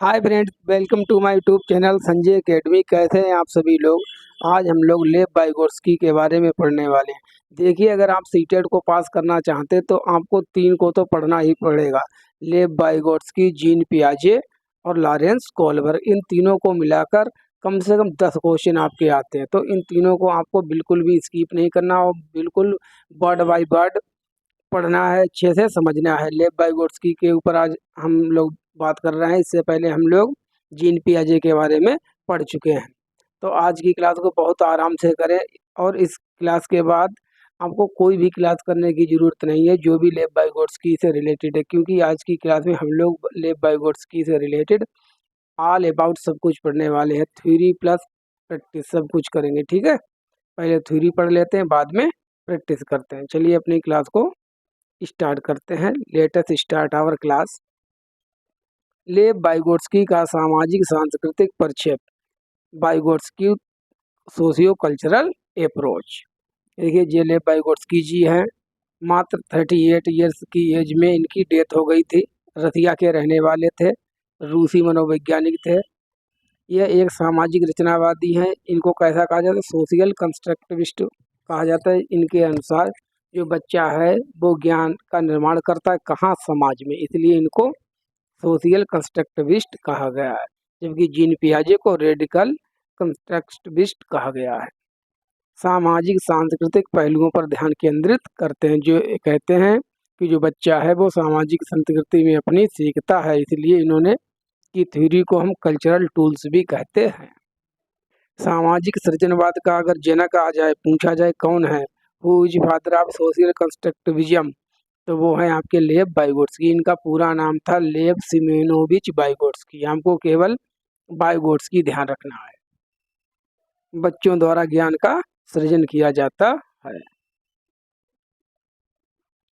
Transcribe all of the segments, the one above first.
Hi friends, welcome to my YouTube channel Sanjay Academy. कैसे हैं आप सभी लोग। आज हम लोग लेब वाइगोत्स्की के बारे में पढ़ने वाले हैं। देखिए, अगर आप सीटेट को पास करना चाहते हैं तो आपको 3 को तो पढ़ना ही पड़ेगा। लेब वाइगोत्स्की, जीन पियाजे और लॉरेंस कोल्बर, इन तीनों को मिलाकर कम से कम 10 क्वेश्चन आपके आते हैं। तो इन तीनों को आपको बिल्कुल भी स्किप नहीं करना और बिल्कुल वर्ड बाय वर्ड पढ़ना है, अच्छे से समझना है। लेब वाइगोत्स्की के ऊपर आज हम लोग बात कर रहे हैं। इससे पहले हम लोग जीन पियाजे के बारे में पढ़ चुके हैं। तो आज की क्लास को बहुत आराम से करें और इस क्लास के बाद आपको कोई भी क्लास करने की ज़रूरत नहीं है जो भी लेब वाइगोत्स्की से रिलेटेड है, क्योंकि आज की क्लास में हम लोग लेब वाइगोत्स्की से रिलेटेड ऑल अबाउट सब कुछ पढ़ने वाले हैं। थ्योरी प्लस प्रैक्टिस सब कुछ करेंगे, ठीक है। पहले थ्योरी पढ़ लेते हैं, बाद में प्रैक्टिस करते हैं। चलिए अपनी क्लास को स्टार्ट करते हैं। Latest start our class. Lev Vygotsky का सामाजिक सांस्कृतिक प्रक्षेप, वाइगोत्स्की सोशियो कल्चरल अप्रोच। देखिए, जे लेब वाइगोत्स्की जी हैं, मात्र 38 ईयर्स की एज में इनकी डेथ हो गई थी। रसिया के रहने वाले थे, रूसी मनोवैज्ञानिक थे। यह एक सामाजिक रचनावादी हैं। इनको कैसा कहा जाता है? सोशल कंस्ट्रक्टिविस्ट कहा जाता है। इनके अनुसार जो बच्चा है वो ज्ञान का निर्माण करता है, कहाँ? समाज में, इसलिए इनको सोशल कंस्ट्रक्टिविस्ट कहा गया है। जबकि जीन पियाजे को रेडिकल कंस्ट्रक्टिविस्ट कहा गया है। सामाजिक सांस्कृतिक पहलुओं पर ध्यान केंद्रित करते हैं। जो कहते हैं कि जो बच्चा है वो सामाजिक संस्कृति में अपनी सीखता है, इसलिए इन्होंने की थ्योरी को हम कल्चरल टूल्स भी कहते हैं। सामाजिक सृजनवाद का अगर जनक आ जाए, पूछा जाए कौन है, who is father of social constructivism, तो वो है आपके लेब वाइगोत्स्की। इनका पूरा नाम था लेब सिमेनोविच वाइगोत्स्की। हमको केवल वाइगोत्स्की ध्यान रखना है। बच्चों द्वारा ज्ञान का सृजन किया जाता है।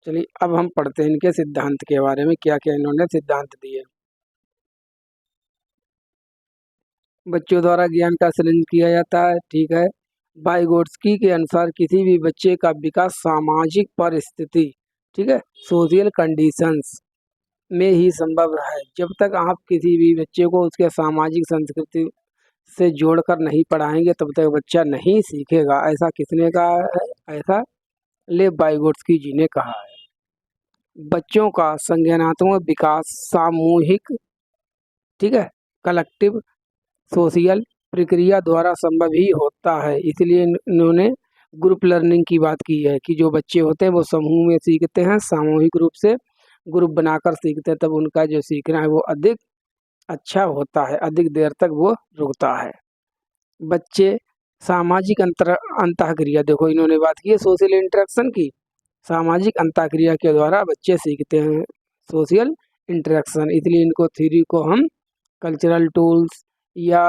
चलिए अब हम पढ़ते हैं इनके सिद्धांत के बारे में, क्या क्या इन्होंने सिद्धांत दिए। बच्चों द्वारा ज्ञान का सृजन किया जाता है, ठीक है। वाइगोत्स्की के अनुसार किसी भी बच्चे का विकास सामाजिक परिस्थिति, ठीक है, सोशल कंडीशंस में ही संभव है। जब तक आप किसी भी बच्चे को उसके सामाजिक संस्कृति से जोड़कर नहीं पढ़ाएंगे तब तक बच्चा नहीं सीखेगा। ऐसा किसने कहा है? ऐसा लेब वाइगोत्स्की जी ने कहा है। बच्चों का संज्ञानात्मक विकास सामूहिक, ठीक है, कलेक्टिव सोशल प्रक्रिया द्वारा संभव ही होता है। इसलिए इन्होंने ग्रुप लर्निंग की बात की है कि जो बच्चे होते हैं वो समूह में सीखते हैं, सामूहिक रूप से ग्रुप बनाकर सीखते हैं, तब उनका जो सीखना है वो अधिक अच्छा होता है, अधिक देर तक वो रुकता है। बच्चे सामाजिक अंतःक्रिया, देखो इन्होंने बात की है सोशल इंटरेक्शन की। सामाजिक अंतःक्रिया के द्वारा बच्चे सीखते हैं, सोशल इंटरेक्शन, इसलिए इनको थ्योरी को हम कल्चरल टूल्स या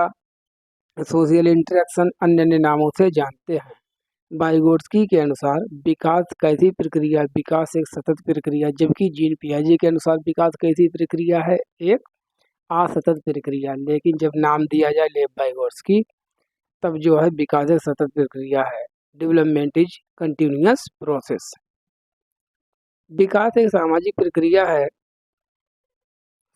सोशल इंटरेक्शन अन्य अन्य नामों से जानते हैं। वाइगोत्स्की के अनुसार विकास कैसी प्रक्रिया? विकास एक सतत प्रक्रिया। जबकि जीन पियाजे के अनुसार विकास कैसी प्रक्रिया है? एक असतत प्रक्रिया। लेकिन जब नाम दिया जाए लेब वाइगोत्स्की, तब जो है विकास एक सतत प्रक्रिया है। Development is continuous process. विकास एक सामाजिक प्रक्रिया है,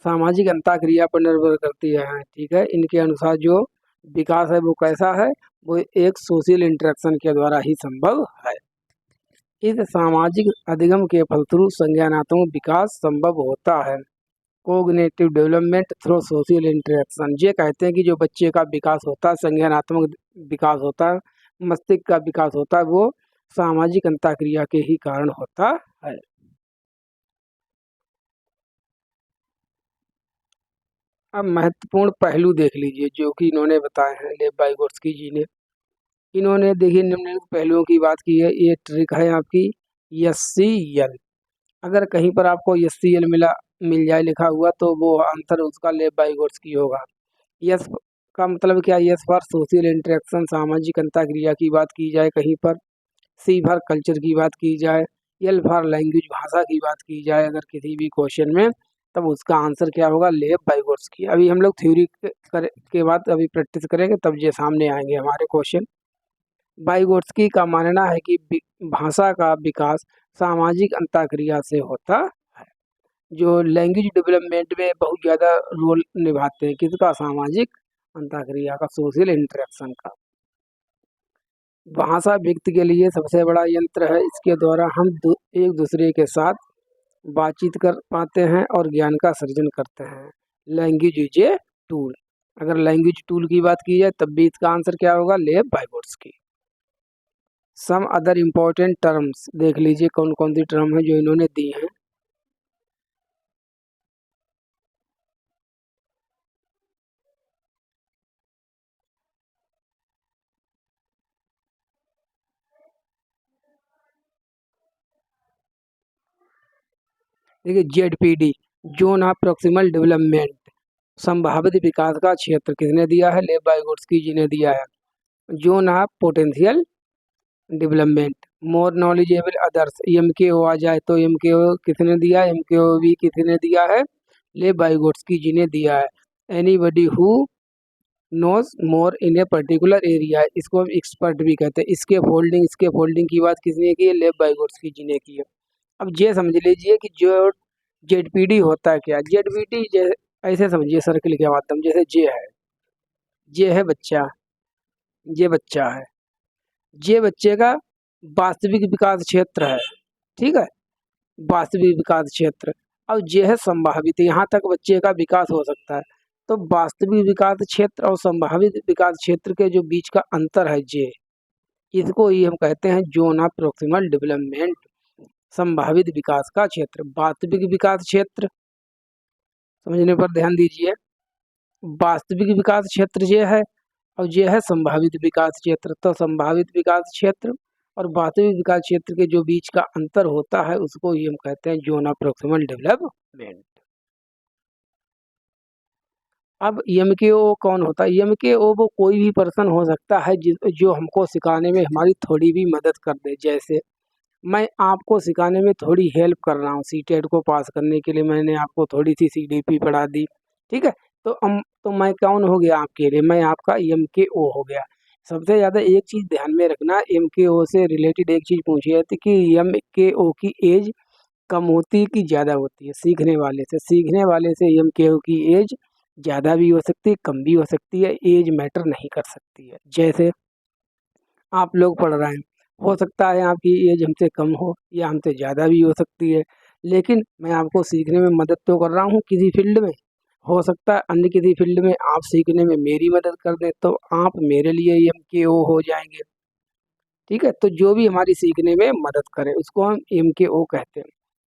सामाजिक अंतःक्रिया पर निर्भर करती है, ठीक है। इनके अनुसार जो विकास है वो कैसा है? वो एक सोशल इंटरेक्शन के द्वारा ही संभव है। इस सामाजिक अधिगम के फलस्वरूप संज्ञानात्मक विकास संभव होता है। Cognitive development through social interaction. ये कहते हैं कि जो बच्चे का विकास होता है, संज्ञानात्मक विकास होता है, मस्तिष्क का विकास होता है, वो सामाजिक अंतःक्रिया के ही कारण होता है। अब महत्वपूर्ण पहलू देख लीजिए जो कि इन्होंने बताए हैं लेब वाइगोत्स्की जी ने। इन्होंने देखिए निम्नलिखित पहलुओं की बात की है। ये ट्रिक है आपकी SCL। अगर कहीं पर आपको SCL मिल जाए लिखा हुआ तो वो आंसर उसका लेब वाइगोत्स्की होगा। यस का मतलब क्या? यस फॉर सोशल इंटरेक्शन, सामाजिक अंतःक्रिया की बात की जाए कहीं पर। सी फॉर कल्चर की बात की जाए। एल फॉर लैंग्वेज, भाषा की बात की जाए अगर किसी भी क्वेश्चन में, तब उसका आंसर क्या होगा? लेब वाइगोत्स्की। अभी हम लोग थ्योरी के बाद अभी प्रैक्टिस करेंगे तब ये सामने आएंगे हमारे क्वेश्चन। वाइगोत्स्की का मानना है कि भाषा का विकास सामाजिक अंतःक्रिया से होता है। जो लैंग्वेज डेवलपमेंट में बहुत ज़्यादा रोल निभाते हैं। किसका? सामाजिक अंतःक्रिया का, सोशल इंटरेक्शन का। भाषा व्यक्ति के लिए सबसे बड़ा यंत्र है। इसके द्वारा हम एक दूसरे के साथ बातचीत कर पाते हैं और ज्ञान का सृजन करते हैं। Language is a tool. अगर लैंग्वेज टूल की बात की जाए तब भी इसका आंसर क्या होगा? लेव वाइगोट्स्की। सम अदर इम्पोर्टेंट टर्म्स देख लीजिए कौन कौन सी टर्म है जो इन्होंने दी हैं। देखिए ZPD, zone of proximal development, संभावित विकास का क्षेत्र किसने दिया है? लेव वाइगोट्स्की जी ने दिया है। Zone of potential development, more knowledgeable others, MKO आ जाए तो एमकेओ किसने दिया है? एमकेओ भी किसने दिया है? लेव वाइगोट्स्की जी ने दिया है। Anybody who knows more in a particular area, इसको हम एक्सपर्ट भी कहते हैं। इसके फोल्डिंग की बात किसने की है? लेव वाइगोट्स्की जी ने की है। अब ये समझ लीजिए कि जो जेडपीडी होता है क्या? जेडपीडी ऐसे समझिए सर्किल के माध्यम, जैसे जे है बच्चा, ये बच्चा है, ये बच्चे का वास्तविक विकास क्षेत्र है। ठीक है, वास्तविक विकास क्षेत्र। अब ये है संभावित, यहाँ तक बच्चे का विकास हो सकता है। तो वास्तविक विकास क्षेत्र और संभावित विकास क्षेत्र के जो बीच का अंतर है जे, इसको ही हम कहते हैं जोन ऑफ प्रॉक्सिमल डेवलपमेंट, संभावित विकास का क्षेत्र। वास्तविक विकास क्षेत्र समझने पर ध्यान दीजिए, वास्तविक विकास क्षेत्र ये है और ये है संभावित विकास क्षेत्र। तो संभावित विकास क्षेत्र और वास्तविक विकास क्षेत्र के जो बीच का अंतर होता है उसको ही हम कहते हैं जोन ऑफ प्रॉक्सिमल डेवलपमेंट। अब एमकेओ कौन होता है? एमकेओ वो कोई भी पर्सन हो सकता है जो हमको सिखाने में हमारी थोड़ी भी मदद कर दे। जैसे मैं आपको सिखाने में थोड़ी हेल्प कर रहा हूँ, सीटेट को पास करने के लिए मैंने आपको थोड़ी सी सीडीपी पढ़ा दी, ठीक है, तो मैं कौन हो गया आपके लिए? मैं आपका एमकेओ हो गया। सबसे ज़्यादा एक चीज़ ध्यान में रखना, एमकेओ से रिलेटेड एक चीज़ पूछी जाती कि एमकेओ की एज कम होती है कि ज़्यादा होती है? सीखने वाले से एमकेओ की एज ज़्यादा भी हो सकती है, कम भी हो सकती है, एज मैटर नहीं कर सकती है। जैसे आप लोग पढ़ रहे हैं, हो सकता है आपकी एज हमसे कम हो या हमसे ज़्यादा भी हो सकती है, लेकिन मैं आपको सीखने में मदद तो कर रहा हूँ किसी फील्ड में। हो सकता है अन्य किसी फील्ड में आप सीखने में मेरी मदद कर दें तो आप मेरे लिए एमकेओ हो जाएंगे। ठीक है, तो जो भी हमारी सीखने में मदद करे उसको हम एमकेओ कहते हैं।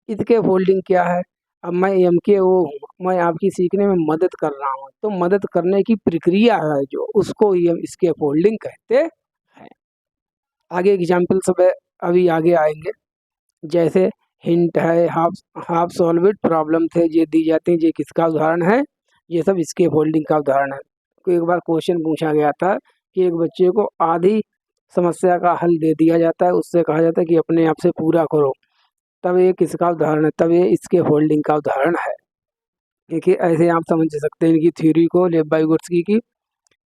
इसके फोल्डिंग क्या है? अब मैं एमकेओ हूँ, मैं आपकी सीखने में मदद कर रहा हूँ, तो मदद करने की प्रक्रिया है जो, उसको ही हम इसके फोल्डिंग कहते हैं। आगे एग्जाम्पल सब अभी आगे आएंगे, जैसे हिंट है, हाफ सॉल्व्ड प्रॉब्लम थे ये दी जाती हैं, ये किसका उदाहरण है? ये सब इसके फोल्डिंग का उदाहरण है। तो एक बार क्वेश्चन पूछा गया था कि एक बच्चे को आधी समस्या का हल दे दिया जाता है, उससे कहा जाता है कि अपने आप से पूरा करो, तब ये किसका उदाहरण है? तब ये इसके फोल्डिंग का उदाहरण है। देखिए ऐसे आप समझ सकते हैं इनकी थ्योरी को, लेव वाइगोट्स्की की।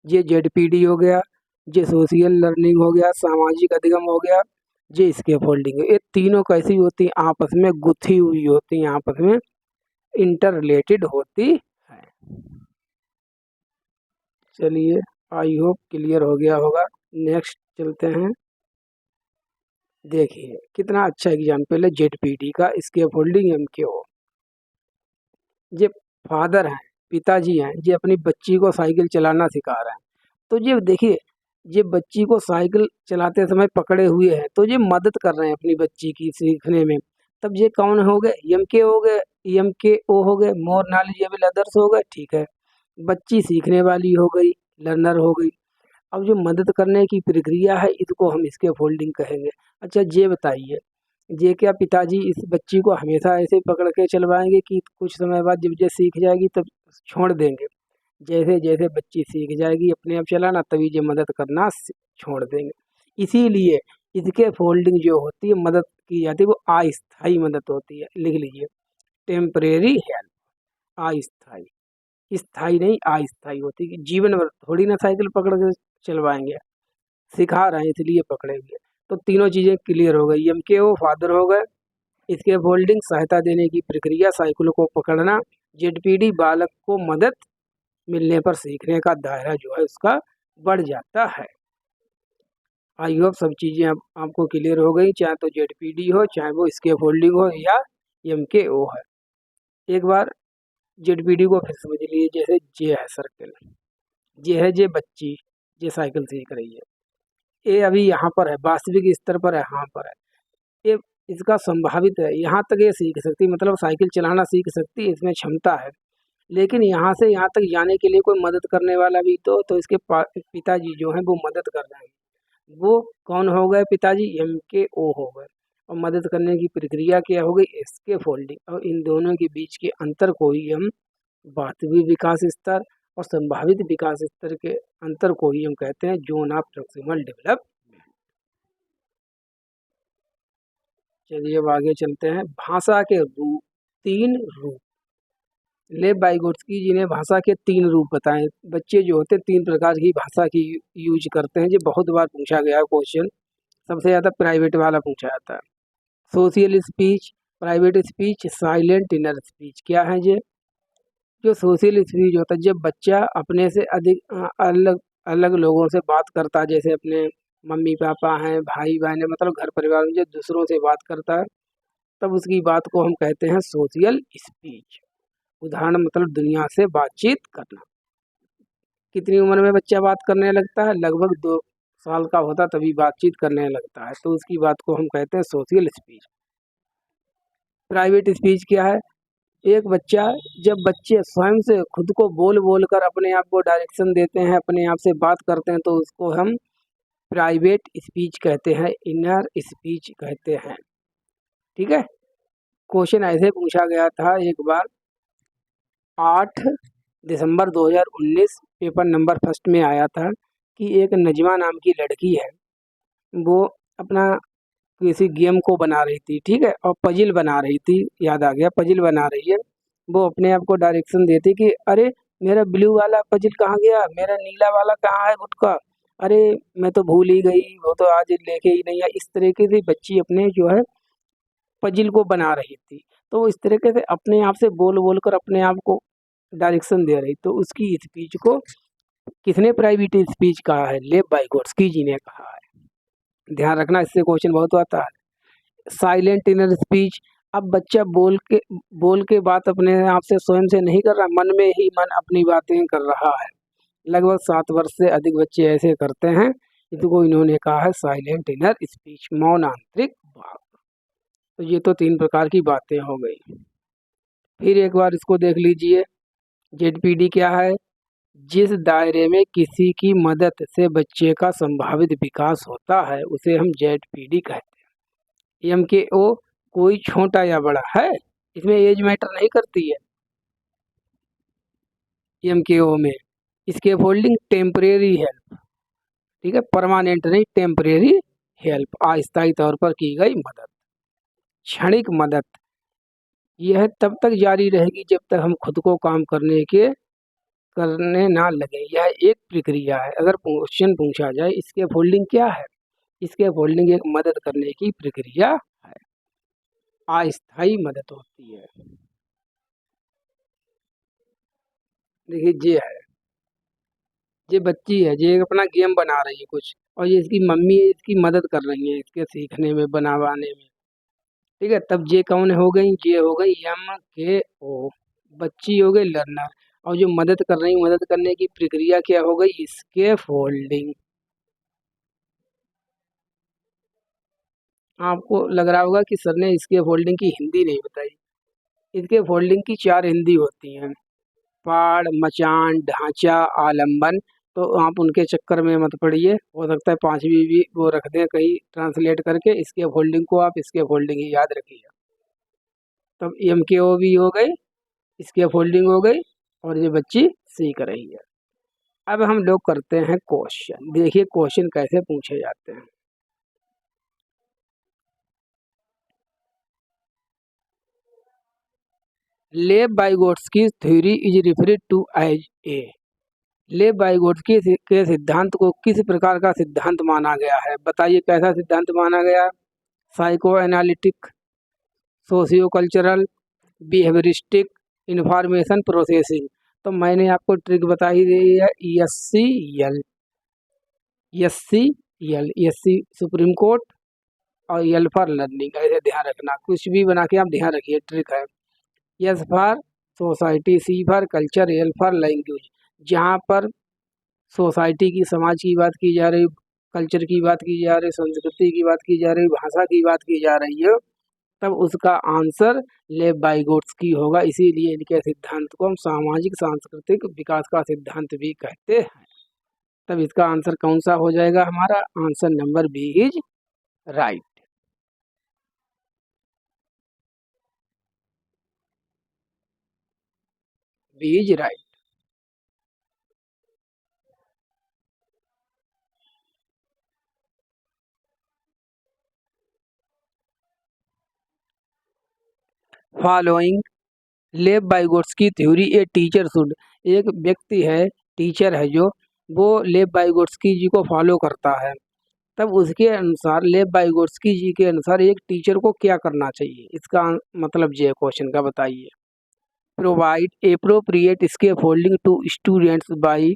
ये जेडपीडी हो गया, ये सोशल लर्निंग हो गया, सामाजिक अधिगम हो गया, ये इसके फोल्डिंग है। ये तीनों कैसी होती हैं? आपस में गुथी हुई होती हैं, आपस में इंटर रिलेटेड होती है। चलिए, आई होप क्लियर हो गया होगा। नेक्स्ट चलते हैं। देखिए कितना अच्छा एग्जाम्पल है जेडपीडी का, इसके फोल्डिंग एम के हो। ये फादर हैं, पिताजी हैं, ये अपनी बच्ची को साइकिल चलाना सिखा रहे हैं। तो ये देखिए, ये बच्ची को साइकिल चलाते समय पकड़े हुए हैं, तो ये मदद कर रहे हैं अपनी बच्ची की सीखने में। तब ये कौन हो गए? एम के हो गए, एम के ओ हो गए, मोर नॉलेजेबल अदर्स हो गए। ठीक है, बच्ची सीखने वाली हो गई, लर्नर हो गई। अब जो मदद करने की प्रक्रिया है इसको हम इसके फोल्डिंग कहेंगे। अच्छा ये बताइए, ये क्या पिताजी इस बच्ची को हमेशा ऐसे पकड़ के चलवाएंगे कि कुछ समय बाद जब ये सीख जाएगी तब छोड़ देंगे? जैसे जैसे बच्ची सीख जाएगी अपने आप चलाना तभी ये मदद करना छोड़ देंगे। इसीलिए इसके फोल्डिंग जो होती है, मदद की जाती है, वो अस्थायी मदद होती है। लिख लीजिए, टेम्परेरी हेल्प, अस्थायी। स्थायी नहीं, अस्थायी होती है कि जीवन भर थोड़ी ना साइकिल पकड़ के चलवाएंगे, सिखा रहे हैं इसलिए पकड़ेंगे। तो तीनों चीज़ें क्लियर हो गई। एम के ओ फादर हो गए, स्कैफोल्डिंग सहायता देने की प्रक्रिया, साइकिल को पकड़ना। जेडपीडी बालक को मदद मिलने पर सीखने का दायरा जो है उसका बढ़ जाता है। आई होप सब चीज़ें आपको क्लियर हो गई, चाहे तो जेडपीडी हो, चाहे वो स्कैफोल्डिंग हो या एमकेओ है। एक बार जेडपीडी को फिर समझ लीजिए। जैसे जे है सर्कल, जे है जे बच्ची, जे साइकिल सीख रही है, ए अभी यहाँ पर है, वास्तविक स्तर पर है, यहाँ पर है। ये इसका संभावित है, यहाँ तक ये सीख सकती, मतलब साइकिल चलाना सीख सकती है, इसमें क्षमता है। लेकिन यहाँ से यहाँ तक जाने के लिए कोई मदद करने वाला भी तो इसके पिताजी जो हैं वो मदद कर रहे हैं। वो कौन हो गए पिताजी? एमकेओ हो गए। और मदद करने की प्रक्रिया क्या हो गई? स्कैफोल्डिंग। और इन दोनों के बीच के अंतर को ही हम वास्तविक विकास स्तर और संभावित विकास स्तर के अंतर को ही हम कहते हैं जोन ऑफ प्रॉक्सिमल डेवलपमेंट। चलिए अब आगे चलते हैं। भाषा के रूप, 3 रूप। लेव वाइगोत्स्की जी ने भाषा के 3 रूप बताए। बच्चे जो होते हैं 3 प्रकार की भाषा की यूज करते हैं। ये बहुत बार पूछा गया क्वेश्चन, सबसे ज़्यादा प्राइवेट वाला पूछा जाता है। Social speech, private speech, silent inner speech. क्या है ये? जो सोशल स्पीच होता है जब बच्चा अपने से अधिक अलग अलग लोगों से बात करता है, जैसे अपने मम्मी पापा हैं, भाई बहन है, मतलब घर परिवार में जब दूसरों से बात करता है तब उसकी बात को हम कहते हैं सोशल स्पीच। उदाहरण मतलब दुनिया से बातचीत करना। कितनी उम्र में बच्चा बात करने लगता है? लगभग 2 साल का होता तभी बातचीत करने लगता है, तो उसकी बात को हम कहते हैं सोशल स्पीच। प्राइवेट स्पीच क्या है? एक बच्चा, जब बच्चे स्वयं से खुद को बोल बोल कर अपने आप को डायरेक्शन देते हैं, अपने आप से बात करते हैं, तो उसको हम प्राइवेट स्पीच कहते हैं, इनर स्पीच कहते हैं। ठीक है। क्वेश्चन ऐसे पूछा गया था एक बार, 8 दिसंबर 2019 पेपर नंबर फर्स्ट में आया था कि एक नजमा नाम की लड़की है, वो अपना किसी गेम को बना रही थी, ठीक है, और पजिल बना रही थी, याद आ गया, पजिल बना रही है। वो अपने आप को डायरेक्शन देती कि अरे मेरा ब्लू वाला पजिल कहाँ गया, मेरा नीला वाला कहाँ है गुटका, अरे मैं तो भूल ही गई, वो तो आज लेके ही नहीं आया। इस तरीके से बच्ची अपने जो है पजिल को बना रही थी, तो वो इस तरीके से अपने आप से बोल बोल कर अपने आप को डायरेक्शन दे रही, तो उसकी स्पीच को किसने प्राइवेट स्पीच कहा है? लेव वाइगोत्स्की जी ने कहा है। ध्यान रखना, इससे क्वेश्चन बहुत आता है। साइलेंट इनर स्पीच, अब बच्चा बोल के बात अपने आप से स्वयं से नहीं कर रहा, मन में ही मन अपनी बातें कर रहा है। लगभग 7 वर्ष से अधिक बच्चे ऐसे करते हैं, इसको इन्होंने कहा है साइलेंट इनर स्पीच, मौन आंतरिक बात। तो ये तो 3 प्रकार की बातें हो गई। फिर एक बार इसको देख लीजिए, जेडपीडी क्या है? जिस दायरे में किसी की मदद से बच्चे का संभावित विकास होता है उसे हम जेडपीडी कहते हैं। एमकेओ, कोई छोटा या बड़ा है, इसमें एज मैटर नहीं करती है। एमकेओ में स्कैफोल्डिंग, टेम्परेरी हेल्प, ठीक है, परमानेंट नहीं, टेम्परेरी हेल्प, अस्थायी तौर पर की गई मदद। क्षणिक मदद, यह तब तक जारी रहेगी जब तक हम खुद को काम करने ना लगे, यह एक प्रक्रिया है। अगर क्वेश्चन पूछा जाए इसके फोल्डिंग क्या है, इसके फोल्डिंग एक मदद करने की प्रक्रिया है, अस्थायी मदद होती है। देखिए ये है, ये बच्ची है, ये अपना गेम बना रही है कुछ, और ये इसकी मम्मी इसकी मदद कर रही है इसके सीखने में, बनाने में, ठीक है। तब ये कौन हो गई? ये हो गई एमकेओ, बच्ची हो गई लर्नर, और जो मदद कर रही, मदद करने की प्रक्रिया क्या हो गई? इसके फोल्डिंग। आपको लग रहा होगा कि सर ने इसके फोल्डिंग की हिंदी नहीं बताई। इसके फोल्डिंग की 4 हिंदी होती हैं, पाड़, मचान, ढांचा, आलम्बन। तो आप उनके चक्कर में मत पड़िए, हो सकता है 5वीं भी वो रख दें कहीं ट्रांसलेट करके, इसके फोल्डिंग को आप इसके फोल्डिंग ही याद रखिए। तब एमकेओ भी हो गई, इसके फोल्डिंग हो गई, और ये बच्ची सीख रही है। अब हम लोग करते हैं क्वेश्चन, देखिए क्वेश्चन कैसे पूछे जाते हैं। Lev Vygotsky theory is referred to as a, Lev Vygotsky के सिद्धांत को किस प्रकार का सिद्धांत माना गया है? बताइए कैसा सिद्धांत माना गया? Psycho analytic, socio cultural, behavioristic, information processing. तो मैंने आपको ट्रिक बताई दी है S C L, S C L, S C supreme court और एल फॉर लर्निंग, ऐसे ध्यान रखना, कुछ भी बना के आप ध्यान रखिए, ट्रिक है। S for society, C for culture, L for language. जहाँ पर सोसाइटी की, समाज की बात की जा रही, कल्चर की बात की जा रही, संस्कृति की बात की जा रही, भाषा की बात की जा रही है, तब उसका आंसर लेव बाइगोट्स्की होगा। इसीलिए इनके सिद्धांत को हम सामाजिक सांस्कृतिक विकास का सिद्धांत भी कहते हैं। तब इसका आंसर कौन सा हो जाएगा? हमारा answer number B is right. B is right. Following Lev Vygotsky theory a teacher should. एक व्यक्ति है, टीचर है जो, वो लेव बाइगोट्स्की जी को फॉलो करता है। तब उसके अनुसार, लेव बाइगोट्स्की जी के अनुसार एक टीचर को क्या करना चाहिए? इसका मतलब ये क्वेश्चन का बताइए। Provide appropriate scaffolding to students by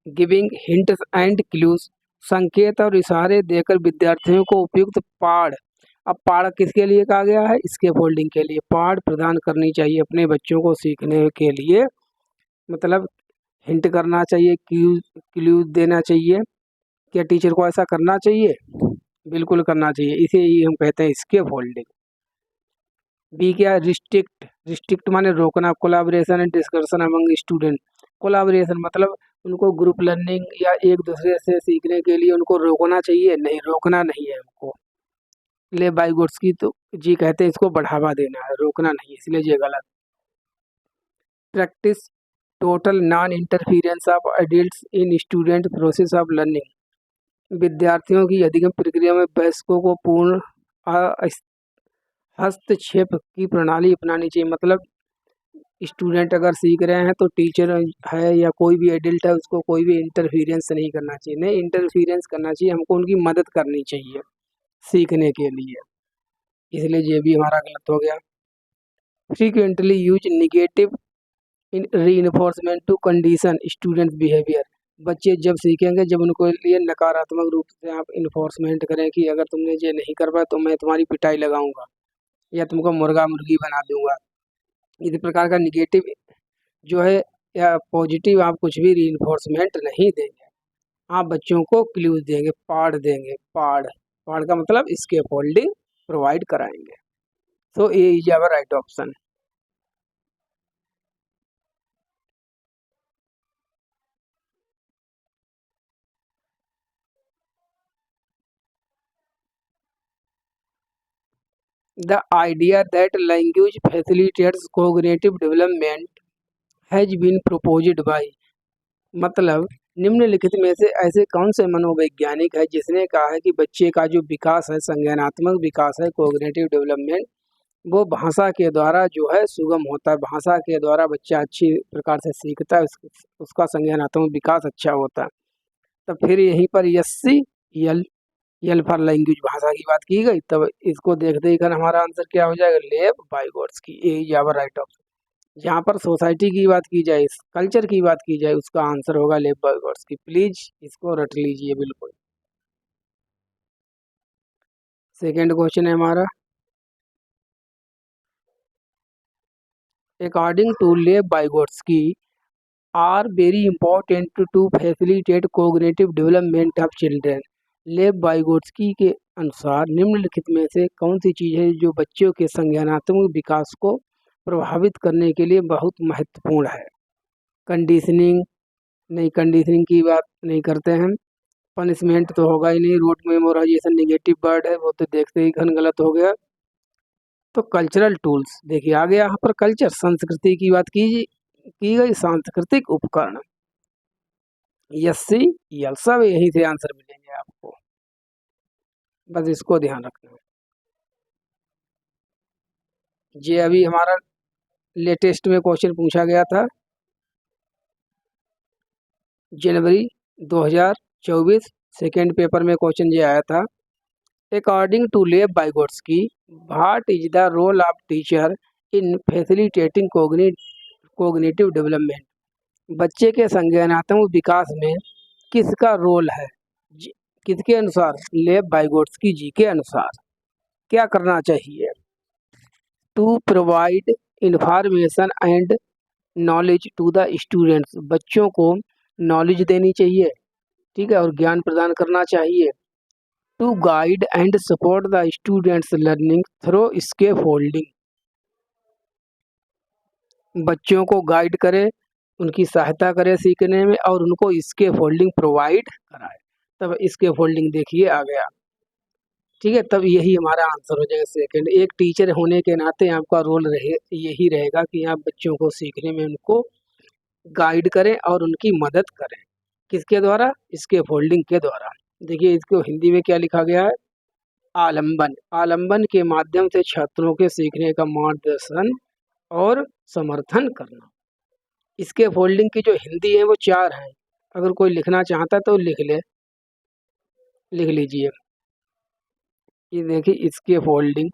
giving hints and clues. संकेत और इशारे देकर विद्यार्थियों को उपयुक्त पाठ। अब पाठ किसके लिए कहा गया है? स्कैफोल्डिंग के लिए। पाठ प्रदान करनी चाहिए अपने बच्चों को सीखने के लिए, मतलब हिंट करना चाहिए, क्लूज देना चाहिए। क्या टीचर को ऐसा करना चाहिए? बिल्कुल करना चाहिए, इसे ही हम कहते हैं स्कैफोल्डिंग। बी क्या? रिस्ट्रिक्ट। रिस्ट्रिक्ट माने रोकना। Collaboration and discussion among student. Collaboration मतलब उनको ग्रुप लर्निंग या एक दूसरे से सीखने के लिए उनको रोकना चाहिए? नहीं, रोकना नहीं है हमको। ले बाइगोट्स्की तो जी कहते हैं इसको बढ़ावा देना है, रोकना नहीं, इसलिए ये गलत। Practice total non interference of adults in student process of learning. विद्यार्थियों की अधिगम प्रक्रिया में वयस्कों को पूर्ण हस्तक्षेप की प्रणाली अपनानी चाहिए। मतलब स्टूडेंट अगर सीख रहे हैं तो टीचर है या कोई भी एडल्ट है, उसको कोई भी इंटरफियरेंस नहीं करना चाहिए। नहीं इंटरफियरेंस करना चाहिए, हमको उनकी मदद करनी चाहिए सीखने के लिए, इसलिए ये भी हमारा गलत हो गया। Frequently use negative in reinforcement to condition student behaviour. बच्चे जब सीखेंगे जब उनको लिए नकारात्मक रूप से आप इन्फोर्समेंट करें कि अगर तुमने ये नहीं कर पाया तो मैं तुम्हारी पिटाई लगाऊंगा या तुमको मुर्गा मुर्गी बना दूंगा। इस प्रकार का निगेटिव जो है या पॉजिटिव आप कुछ भी रीइंफोर्समेंट नहीं देंगे। आप बच्चों को क्लूज देंगे, पाठ देंगे। पाठ, पाठ का मतलब स्कैफोल्डिंग प्रोवाइड कराएंगे। So A is our right option. The idea that language facilitates cognitive development has been proposed by। मतलब निम्नलिखित में से ऐसे कौन से मनोवैज्ञानिक है जिसने कहा है कि बच्चे का जो विकास है, संज्ञानात्मक विकास है, कोग्निटिव डेवलपमेंट, वो भाषा के द्वारा जो है सुगम होता है। भाषा के द्वारा बच्चा अच्छी प्रकार से सीखता है, उसका संज्ञानात्मक विकास अच्छा होता है। तब फिर यहीं पर S C L, L for language, भाषा की बात की गई। तब इसको देखते ही कर हमारा आंसर क्या हो जाएगा? लेव बाइगोट्स्की, ए इज आवर राइट ऑप्शन। जहाँ पर सोसाइटी की बात की जाए, कल्चर की बात की जाए, उसका आंसर होगा लेव बाइगोट्स्की। प्लीज इसको रट लीजिए बिल्कुल। सेकेंड क्वेश्चन है हमारा, according to Lev Vygotsky are very important to facilitate cognitive development of children. Lev Vygotsky के अनुसार निम्नलिखित में से कौन सी चीज़ है जो बच्चों के संज्ञानात्मक विकास को प्रभावित करने के लिए बहुत महत्वपूर्ण है? कंडीशनिंग, नहीं कंडीशनिंग की बात नहीं करते हैं। पनिशमेंट तो होगा ही नहीं। रूट मेमोराइजेशन निगेटिव वर्ड है, वो तो देखते ही घन गलत हो गया। तो कल्चरल टूल्स, देखिए आ गया यहाँ पर कल्चर, संस्कृति की बात की गई, सांस्कृतिक उपकरण। यस सी यल, सब यहीं से आंसर मिलेंगे आपको, बस इसको ध्यान रखना है। ये अभी हमारा लेटेस्ट में क्वेश्चन पूछा गया था, जनवरी 2024 सेकेंड पेपर में क्वेश्चन ये आया था। According to Lev Vygotsky, what is the role of teacher in facilitating cognitive development? बच्चे के संज्ञानात्मक विकास में किसका रोल है? किसके अनुसार? लेव वाइगोट्स्की जी के अनुसार क्या करना चाहिए? To provide information and knowledge to the students, बच्चों को नॉलेज देनी चाहिए, ठीक है, और ज्ञान प्रदान करना चाहिए। To guide and support the students learning through scaffolding, बच्चों को गाइड करे, उनकी सहायता करे सीखने में और उनको स्कैफोल्डिंग प्रोवाइड कराए। तब स्कैफोल्डिंग देखिए आ गया, ठीक है, तब यही हमारा आंसर हो जाएगा सेकंड। एक टीचर होने के नाते आपका रोल यही रहेगा कि आप बच्चों को सीखने में उनको गाइड करें और उनकी मदद करें। किसके द्वारा? स्कैफोल्डिंग के द्वारा। देखिए इसको हिंदी में क्या लिखा गया है? आलंबन। आलंबन के माध्यम से छात्रों के सीखने का मार्गदर्शन और समर्थन करना। स्कैफोल्डिंग की जो हिंदी है वो 4 है, अगर कोई लिखना चाहता तो लिख लीजिए। ये देखिए स्कैफोल्डिंग,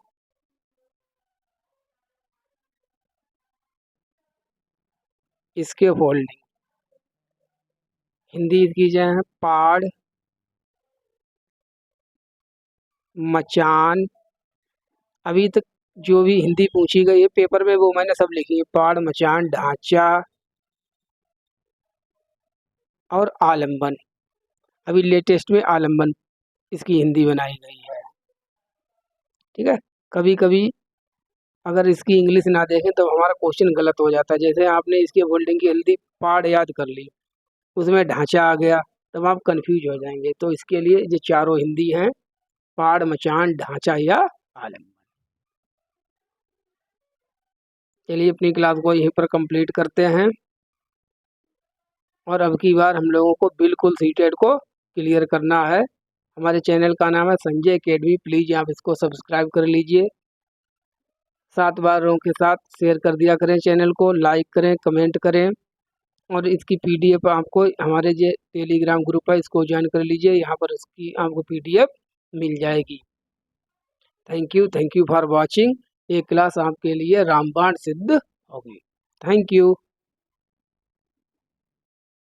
स्कैफोल्डिंग हिंदी की जो है पाड़, मचान। अभी तक जो भी हिंदी पूछी गई है पेपर में वो मैंने सब लिखी है, पाड़, मचान, ढांचा और आलंबन। अभी लेटेस्ट में आलंबन इसकी हिंदी बनाई गई है, ठीक है। कभी कभी अगर इसकी इंग्लिश ना देखें तो हमारा क्वेश्चन गलत हो जाता है। जैसे आपने इसके फोल्डिंग की हिंदी पाड़ याद कर ली, उसमें ढांचा आ गया, तब आप कंफ्यूज हो जाएंगे। तो इसके लिए जो चारों हिंदी हैं, पाड़, मचान, ढांचा या आलंबन। चलिए अपनी क्लास को यहीं पर कंप्लीट करते हैं और अब की बार हम लोगों को बिल्कुल सीटेट को क्लियर करना है। हमारे चैनल का नाम है संजय एकेडमी, प्लीज़ आप इसको सब्सक्राइब कर लीजिए। 7 बारों के साथ शेयर कर दिया करें, चैनल को लाइक करें, कमेंट करें और इसकी पीडीएफ आपको हमारे जो टेलीग्राम ग्रुप है इसको ज्वाइन कर लीजिए, यहाँ पर इसकी आपको पीडीएफ मिल जाएगी। Thank you for watching. ये क्लास आपके लिए रामबाण सिद्ध होगी। Thank you.